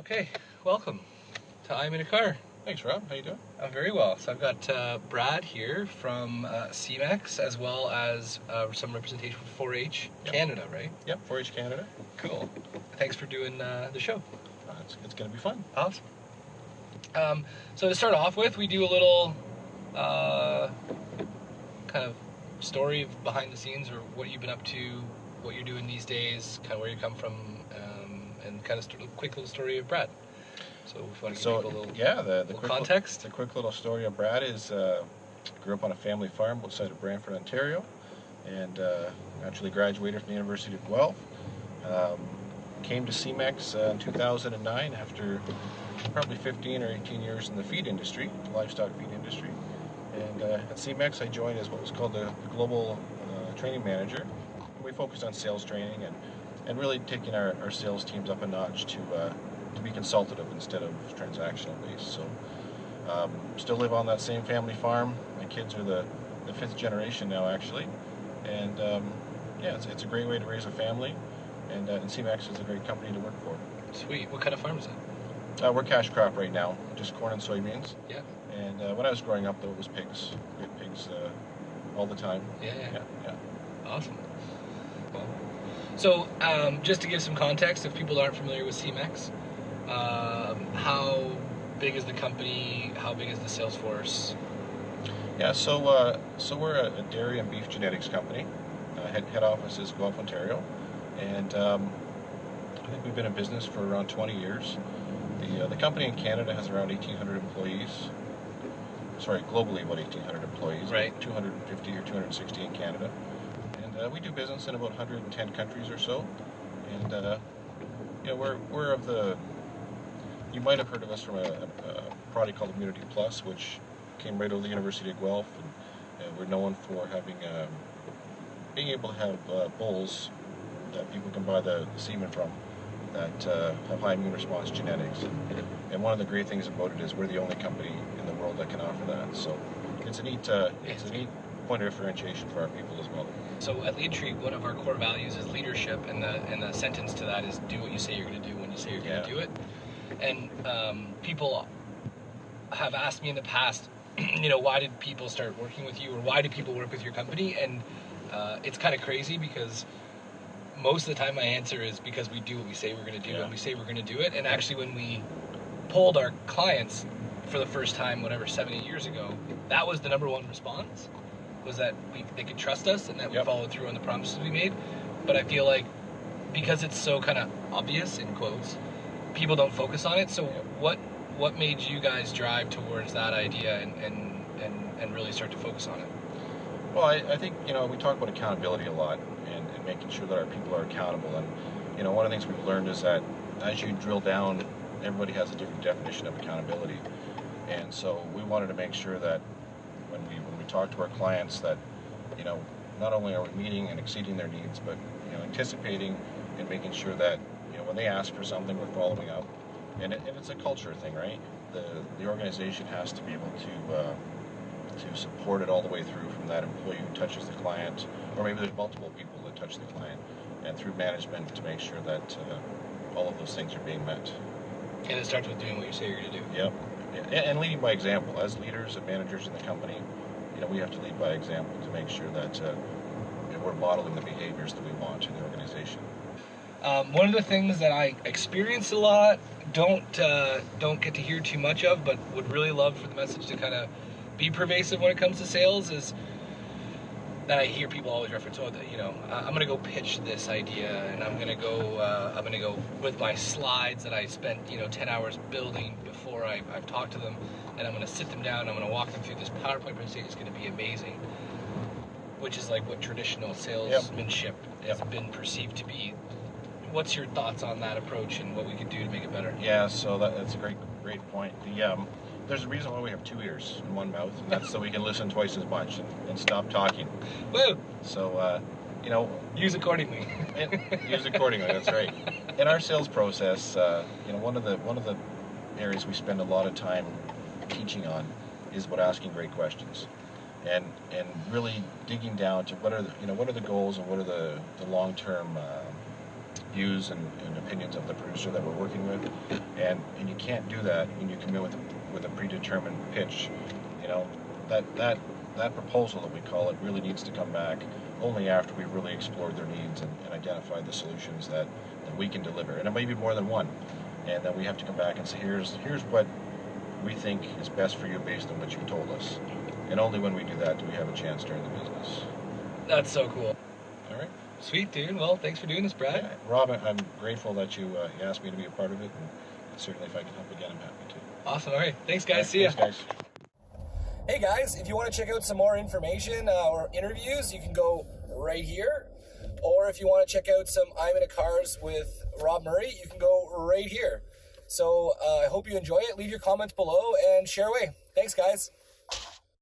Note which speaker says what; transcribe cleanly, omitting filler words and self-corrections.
Speaker 1: Okay, welcome to I'm in a Car.
Speaker 2: Thanks, Rob. How you doing?
Speaker 1: I'm very well. So I've got Brad here from Semex, as well as some representation from 4-H Canada, right?
Speaker 2: Yep, 4-H Canada.
Speaker 1: Cool. Thanks for doing the show.
Speaker 2: It's going to be fun.
Speaker 1: Awesome. So to start off with, we do a little kind of story behind the scenes, or what you've been up to, what you're doing these days, kind of where you come from, and kind of quick little story of Brad. So if you want to give people a little,
Speaker 2: the
Speaker 1: quick context.
Speaker 2: The quick little story of Brad is grew up on a family farm outside of Brantford, Ontario, and actually graduated from the University of Guelph. Came to Semex in 2009 after probably 15 or 18 years in the feed industry, the livestock feed industry. And at Semex I joined as what was called the global training manager. We focused on sales training and really taking our sales teams up a notch to be consultative instead of transactional based. So still live on that same family farm. My kids are the fifth generation now, actually, and yeah, it's a great way to raise a family, and Semex is a great company to work for.
Speaker 1: Sweet. What kind of farm is it?
Speaker 2: We're cash crop right now, just corn and soybeans.
Speaker 1: Yeah.
Speaker 2: And when I was growing up, though, it was pigs. We had pigs all the time.
Speaker 1: Yeah. Awesome. Cool. So just to give some context, if people aren't familiar with Semex, how big is the company? How big is the sales force?
Speaker 2: Yeah, so we're a dairy and beef genetics company. Head office is Guelph, Ontario, and I think we've been in business for around 20 years. The company in Canada has around 1,800 employees. Sorry, globally about 1,800 employees.
Speaker 1: Right.
Speaker 2: 250 or 260 in Canada, and we do business in about 110 countries or so. And we're of the. You might have heard of us from a product called Immunity Plus, which came right out of the University of Guelph, and we're known for having being able to have bulls that people can buy the semen from that have high immune response genetics. And one of the great things about it is we're the only company in the world that can offer that. So it's a neat point of differentiation for our people as well.
Speaker 1: So at LeadTree, one of our core values is leadership, and the sentence to that is do what you say you're going to do when you say you're going to do it. And people have asked me in the past, why did people start working with you, or why do people work with your company? And it's kind of crazy because most of the time my answer is because we do what we say we're going to do, and we say we're going to do it. And actually, when we polled our clients for the first time, 7, 8 years ago, that was the number one response, was that they could trust us and that we followed through on the promises we made. But I feel like because it's so kind of obvious, in quotes, people don't focus on it. So what made you guys drive towards that idea and really start to focus on it?
Speaker 2: Well, I think, we talk about accountability a lot and making sure that our people are accountable. And, one of the things we've learned is that as you drill down, everybody has a different definition of accountability. And so we wanted to make sure that when we talk to our clients that, not only are we meeting and exceeding their needs, but, anticipating and making sure that, when they ask for something, we're following up. And it's a culture thing, right? The organization has to be able to support it all the way through, from that employee who touches the client, or maybe there's multiple people that touch the client, and through management to make sure that all of those things are being met.
Speaker 1: And it starts with doing what you say you're going to do.
Speaker 2: Yep. And leading by example. As leaders and managers in the company, we have to lead by example to make sure that we're modeling the behaviors that we want in the organization.
Speaker 1: One of the things that I experience a lot, don't get to hear too much of, but would really love for the message to kind of be pervasive when it comes to sales, is that I hear people always reference, I'm going to go pitch this idea, and I'm going to go with my slides that I spent 10 hours building before I've talked to them, and I'm going to sit them down, I'm going to walk them through this PowerPoint presentation. It's going to be amazing, which is like what traditional salesmanship has been perceived to be. What's your thoughts on that approach and what we could do to make it better?
Speaker 2: Yeah, so that's a great point. There's a reason why we have 2 ears and 1 mouth, and that's so we can listen twice as much and stop talking.
Speaker 1: Woo!
Speaker 2: So,
Speaker 1: use accordingly.
Speaker 2: Use accordingly, that's right. In our sales process, one of the areas we spend a lot of time teaching on is about asking great questions. And really digging down to what are the goals and what are the long-term views and opinions of the producer that we're working with, and you can't do that when you come in with a predetermined pitch. You know, that proposal that we call it really needs to come back only after we've really explored their needs and identified the solutions that we can deliver, and it may be more than one, and then we have to come back and say, here's what we think is best for you based on what you told us, and only when we do that do we have a chance to earn the business.
Speaker 1: That's so cool.
Speaker 2: All right.
Speaker 1: Sweet, dude. Well, thanks for doing this, Brad.
Speaker 2: Yeah, Rob, I'm grateful that you asked me to be a part of it, and certainly if I can help again, I'm happy to.
Speaker 1: Awesome. All right. Thanks, guys.
Speaker 2: Right,
Speaker 1: See ya.
Speaker 2: thanks, guys.
Speaker 1: Hey, guys, if you want to check out some more information or interviews, you can go right here. Or if you want to check out some I'm in a Cars with Rob Murray, you can go right here. So I hope you enjoy it. Leave your comments below and share away. Thanks, guys.